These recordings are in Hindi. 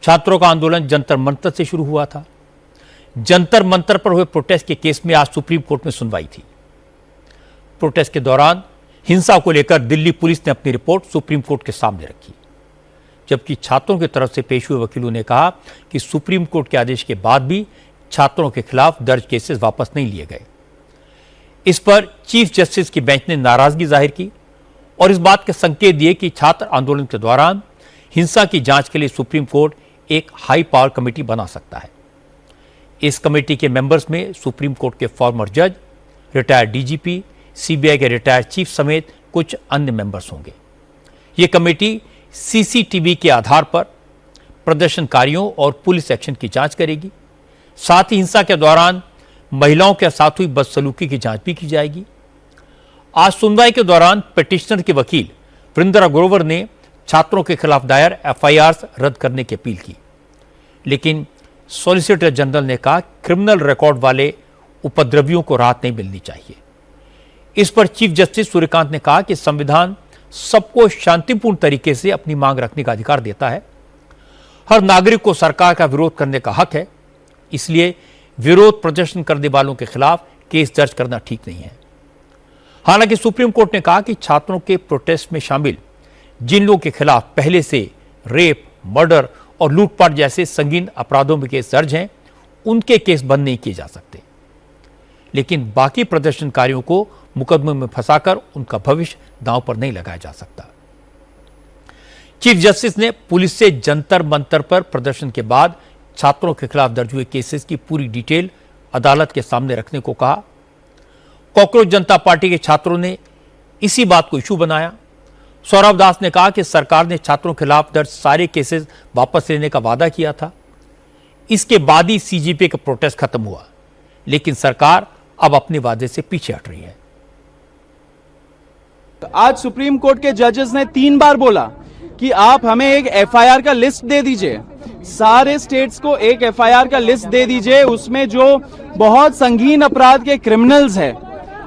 छात्रों का आंदोलन जंतर मंतर से शुरू हुआ था। जंतर मंतर पर हुए प्रोटेस्ट के केस में आज सुप्रीम कोर्ट में सुनवाई थी। प्रोटेस्ट के दौरान हिंसा को लेकर दिल्ली पुलिस ने अपनी रिपोर्ट सुप्रीम कोर्ट के सामने रखी, जबकि छात्रों की तरफ से पेश हुए वकीलों ने कहा कि सुप्रीम कोर्ट के आदेश के बाद भी छात्रों के खिलाफ दर्ज केसेस वापस नहीं लिए गए। इस पर चीफ जस्टिस की बेंच ने नाराजगी जाहिर की और इस बात के संकेत दिए कि छात्र आंदोलन के दौरान हिंसा की जांच के लिए सुप्रीम कोर्ट एक हाई पावर कमेटी बना सकता है। इस कमेटी के मेंबर्स में सुप्रीम कोर्ट के फॉर्मर जज, रिटायर्ड डीजीपी, सीबीआई के रिटायर्ड चीफ समेत कुछ अन्य मेंबर्स होंगे। यह कमेटी सीसीटीवी के आधार पर प्रदर्शनकारियों और पुलिस एक्शन की जांच करेगी। साथ ही हिंसा के दौरान महिलाओं के साथ हुई बदसलूकी की जांच भी की जाएगी। आज सुनवाई के दौरान पिटिशनर के वकील वृंदा ग्रोवर ने छात्रों के खिलाफ दायर एफआईआर रद्द करने की अपील की, लेकिन सॉलिसिटर जनरल ने कहा क्रिमिनल रिकॉर्ड वाले उपद्रवियों को राहत नहीं मिलनी चाहिए। इस पर चीफ जस्टिस सूर्यकांत ने कहा कि संविधान सबको शांतिपूर्ण तरीके से अपनी मांग रखने का अधिकार देता है। हर नागरिक को सरकार का विरोध करने का हक है, इसलिए विरोध प्रदर्शन करने वालों के खिलाफ केस दर्ज करना ठीक नहीं है। हालांकि सुप्रीम कोर्ट ने कहा कि छात्रों के प्रोटेस्ट में शामिल जिन लोगों के खिलाफ पहले से रेप, मर्डर और लूटपाट जैसे संगीन अपराधों में केस दर्ज हैं, उनके केस बंद नहीं किए जा सकते, लेकिन बाकी प्रदर्शनकारियों को मुकदमे में फंसाकर उनका भविष्य दांव पर नहीं लगाया जा सकता। चीफ जस्टिस ने पुलिस से जंतर मंतर पर प्रदर्शन के बाद छात्रों के खिलाफ दर्ज हुए केसेस की पूरी डिटेल अदालत के सामने रखने को कहा। कॉकरोच जनता पार्टी के छात्रों ने इसी बात को इशू बनाया। सौरभ दास ने कहा कि सरकार ने छात्रों के खिलाफ दर्ज सारे केसेस वापस लेने का वादा किया था। इसके बाद ही सीजेपी का प्रोटेस्ट खत्म हुआ, लेकिन सरकार अब अपने वादे से पीछे हट रही है। आज सुप्रीम कोर्ट के जजेस ने 3 बार बोला कि आप हमें एक एफआईआर का लिस्ट दे दीजिए, सारे स्टेट्स को एक एफआईआर का लिस्ट दे दीजिए, उसमें जो बहुत संगीन अपराध के क्रिमिनल्स हैं,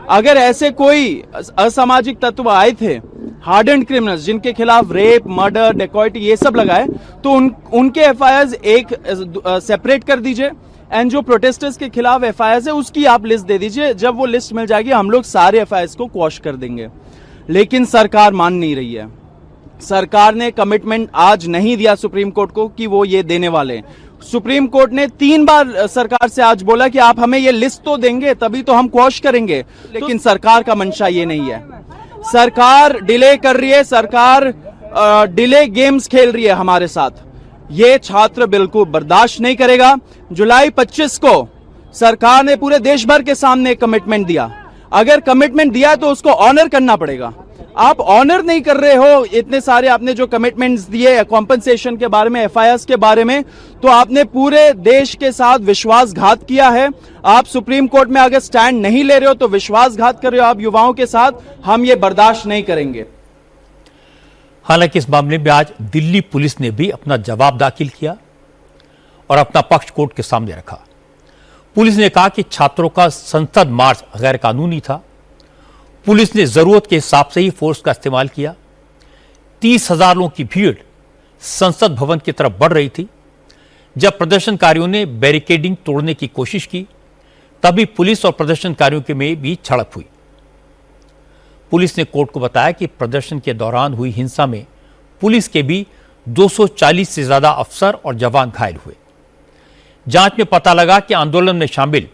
अगर ऐसे कोई असामाजिक तत्व आए थे, हार्डन्ड क्रिमिनल्स जिनके खिलाफ रेप, मर्डर, डेकॉइटी ये सब लगाए, तो उनके एफआईआर एक सेपरेट कर दीजिए एंड जो प्रोटेस्टर्स के खिलाफ एफआईआर है उसकी आप लिस्ट दे दीजिए। जब वो लिस्ट मिल जाएगी हम लोग सारे एफआईआर को क्वॉश कर देंगे। लेकिन सरकार मान नहीं रही है। सरकार ने कमिटमेंट आज नहीं दिया सुप्रीम कोर्ट को कि वो ये देने वाले। सुप्रीम कोर्ट ने 3 बार सरकार से आज बोला कि आप हमें ये लिस्ट तो देंगे तभी तो हम क्वॉश करेंगे, लेकिन सरकार का मंशा ये नहीं है। सरकार डिले कर रही है, सरकार डिले गेम्स खेल रही है हमारे साथ। ये छात्र बिल्कुल बर्दाश्त नहीं करेगा। जुलाई 25 को सरकार ने पूरे देश भर के सामने कमिटमेंट दिया। अगर कमिटमेंट दिया तो उसको ऑनर करना पड़ेगा। आप ऑनर नहीं कर रहे हो इतने सारे आपने जो कमिटमेंट्स दिए कॉम्पनसेशन के बारे में, एफआईआर के बारे में, तो आपने पूरे देश के साथ विश्वासघात किया है। आप सुप्रीम कोर्ट में अगर स्टैंड नहीं ले रहे हो तो विश्वासघात कर रहे हो आप युवाओं के साथ। हम ये बर्दाश्त नहीं करेंगे। हालांकि इस मामले में आज दिल्ली पुलिस ने भी अपना जवाब दाखिल किया और अपना पक्ष कोर्ट के सामने रखा। पुलिस ने कहा कि छात्रों का संसद मार्च गैर कानूनी था। पुलिस ने जरूरत के हिसाब से ही फोर्स का इस्तेमाल किया। 30,000 लोगों की भीड़ संसद भवन की तरफ बढ़ रही थी। जब प्रदर्शनकारियों ने बैरिकेडिंग तोड़ने की कोशिश की, तभी पुलिस और प्रदर्शनकारियों के में भी झड़प हुई। पुलिस ने कोर्ट को बताया कि प्रदर्शन के दौरान हुई हिंसा में पुलिस के भी 240 से ज्यादा अफसर और जवान घायल हुए। जांच में पता लगा कि आंदोलन में शामिल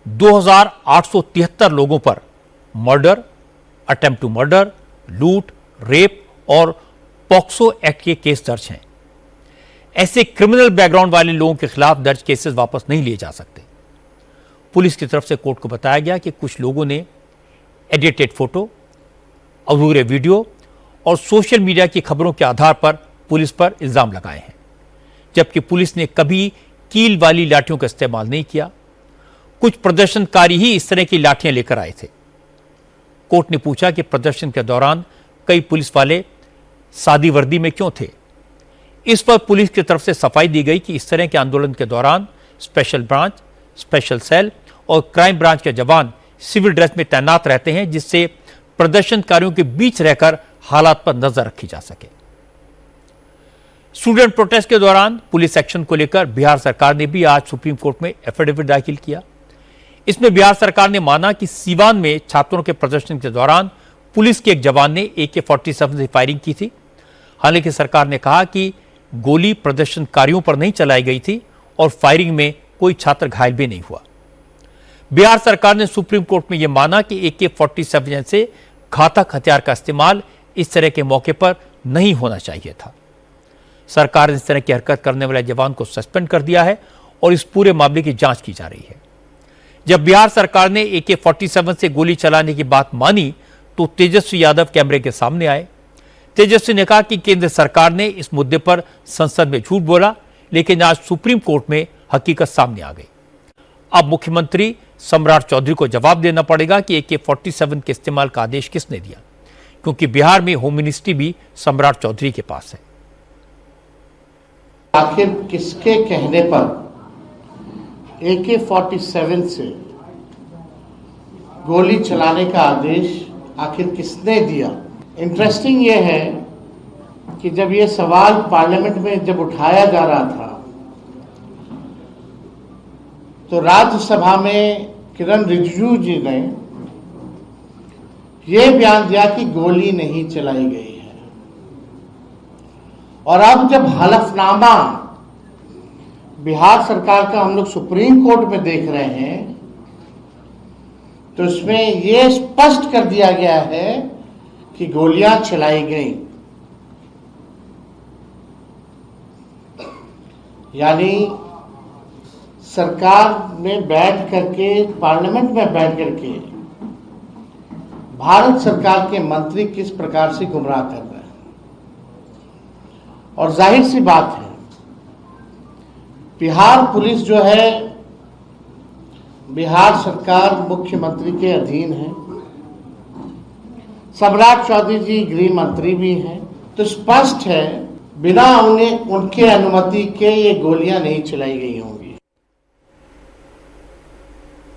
2,873 लोगों पर मर्डर, अटेम्प्ट टू मर्डर, लूट, रेप और पॉक्सो एक्ट के केस दर्ज हैं। ऐसे क्रिमिनल बैकग्राउंड वाले लोगों के खिलाफ दर्ज केसेस वापस नहीं लिए जा सकते। पुलिस की तरफ से कोर्ट को बताया गया कि कुछ लोगों ने एडिटेड फोटो, अधूरे वीडियो और सोशल मीडिया की खबरों के आधार पर पुलिस पर इल्जाम लगाए हैं, जबकि पुलिस ने कभी कील वाली लाठियों का इस्तेमाल नहीं किया। कुछ प्रदर्शनकारी ही इस तरह की लाठियां लेकर आए थे। कोर्ट ने पूछा कि प्रदर्शन के दौरान कई पुलिस वाले सादी वर्दी में क्यों थे। इस पर पुलिस की तरफ से सफाई दी गई कि इस तरह के आंदोलन के दौरान स्पेशल ब्रांच, स्पेशल सेल और क्राइम ब्रांच के जवान सिविल ड्रेस में तैनात रहते हैं, जिससे प्रदर्शनकारियों के बीच रहकर हालात पर नजर रखी जा सके। स्टूडेंट प्रोटेस्ट के दौरान पुलिस एक्शन को लेकर बिहार सरकार ने भी आज सुप्रीम कोर्ट में एफिडेविट दाखिल किया। इसमें बिहार सरकार ने माना कि सीवान में छात्रों के प्रदर्शन के दौरान पुलिस के एक जवान ने AK-47 से फायरिंग की थी। हालांकि सरकार ने कहा कि गोली प्रदर्शनकारियों पर नहीं चलाई गई थी और फायरिंग में कोई छात्र घायल भी नहीं हुआ। बिहार सरकार ने सुप्रीम कोर्ट में यह माना कि AK-47 जैसे घातक हथियार का इस्तेमाल इस तरह के मौके पर नहीं होना चाहिए था। सरकार ने इस तरह की हरकत करने वाले जवान को सस्पेंड कर दिया है और इस पूरे मामले की जांच की जा रही है। जब बिहार सरकार ने AK-47 से गोली चलाने की बात मानी तो तेजस्वी यादव कैमरे के सामने आए। तेजस्वी ने कहा कि केंद्र सरकार ने इस मुद्दे पर संसद में झूठ बोला, लेकिन आज सुप्रीम कोर्ट में हकीकत सामने आ गई। अब मुख्यमंत्री सम्राट चौधरी को जवाब देना पड़ेगा कि AK-47 के इस्तेमाल का आदेश किसने दिया, क्योंकि बिहार में होम मिनिस्ट्री भी सम्राट चौधरी के पास है। आखिर किसके कहने पर AK-47 से गोली चलाने का आदेश आखिर किसने दिया? इंटरेस्टिंग ये है कि जब ये सवाल पार्लियामेंट में जब उठाया जा रहा था तो राज्यसभा में किरण रिजिजू जी ने यह बयान दिया कि गोली नहीं चलाई गई है। और अब जब हलफनामा बिहार सरकार का हम लोग सुप्रीम कोर्ट में देख रहे हैं तो इसमें यह स्पष्ट कर दिया गया है कि गोलियां चलाई गई। यानी सरकार में बैठ करके, पार्लियामेंट में बैठ करके भारत सरकार के मंत्री किस प्रकार से गुमराह कर रहे हैं। और जाहिर सी बात है, बिहार पुलिस जो है बिहार सरकार मुख्यमंत्री के अधीन है। सम्राट चौधरी जी गृह मंत्री भी हैं, तो स्पष्ट है बिना उनके अनुमति के ये गोलियां नहीं चलाई गई होंगी।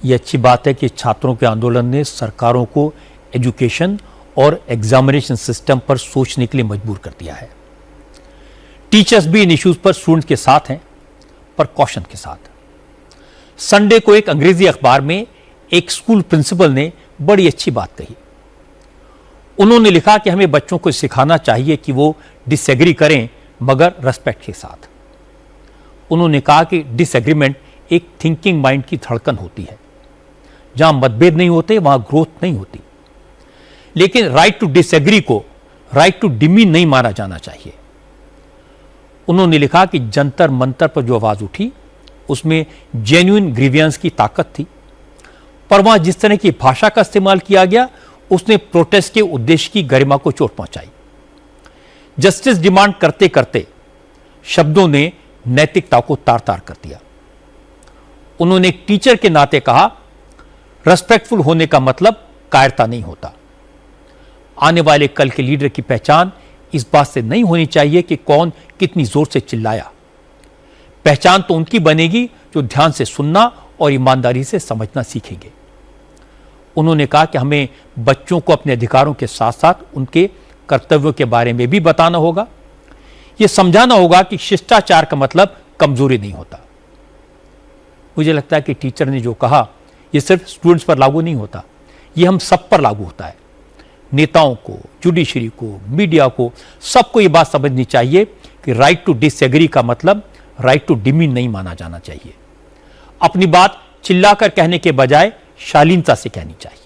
ये अच्छी बात है कि छात्रों के आंदोलन ने सरकारों को एजुकेशन और एग्जामिनेशन सिस्टम पर सोचने के लिए मजबूर कर दिया है। टीचर्स भी इन इश्यूज पर स्टूडेंट्स के साथ हैं, पर कॉशन के साथ। संडे को एक अंग्रेजी अखबार में एक स्कूल प्रिंसिपल ने बड़ी अच्छी बात कही। उन्होंने लिखा कि हमें बच्चों को सिखाना चाहिए कि वो डिसएग्री करें, मगर रेस्पेक्ट के साथ। उन्होंने कहा कि डिसएग्रीमेंट एक थिंकिंग माइंड की धड़कन होती है। जहां मतभेद नहीं होते वहां ग्रोथ नहीं होती। लेकिन राइट टू डिसएग्री को राइट टू डिमीन नहीं माना जाना चाहिए। उन्होंने लिखा कि जंतर मंतर पर जो आवाज उठी उसमें जेन्युइन ग्रीवियंस की ताकत थी, पर वहां जिस तरह की भाषा का इस्तेमाल किया गया उसने प्रोटेस्ट के उद्देश्य की गरिमा को चोट पहुंचाई। जस्टिस डिमांड करते करते शब्दों ने नैतिकता को तार तार कर दिया। उन्होंने एक टीचर के नाते कहा, रेस्पेक्टफुल होने का मतलब कायरता नहीं होता। आने वाले कल के लीडर की पहचान इस बात से नहीं होनी चाहिए कि कौन कितनी जोर से चिल्लाया। पहचान तो उनकी बनेगी जो ध्यान से सुनना और ईमानदारी से समझना सीखेंगे। उन्होंने कहा कि हमें बच्चों को अपने अधिकारों के साथ साथ उनके कर्तव्यों के बारे में भी बताना होगा। यह समझाना होगा कि शिष्टाचार का मतलब कमजोरी नहीं होता। मुझे लगता है कि टीचर ने जो कहा यह सिर्फ स्टूडेंट्स पर लागू नहीं होता, यह हम सब पर लागू होता है। नेताओं को, जुडिशरी को, मीडिया को, सबको यह बात समझनी चाहिए कि राइट टू डिसएग्री का मतलब राइट टू डिमीन नहीं माना जाना चाहिए। अपनी बात चिल्लाकर कहने के बजाय शालीनता से कहनी चाहिए।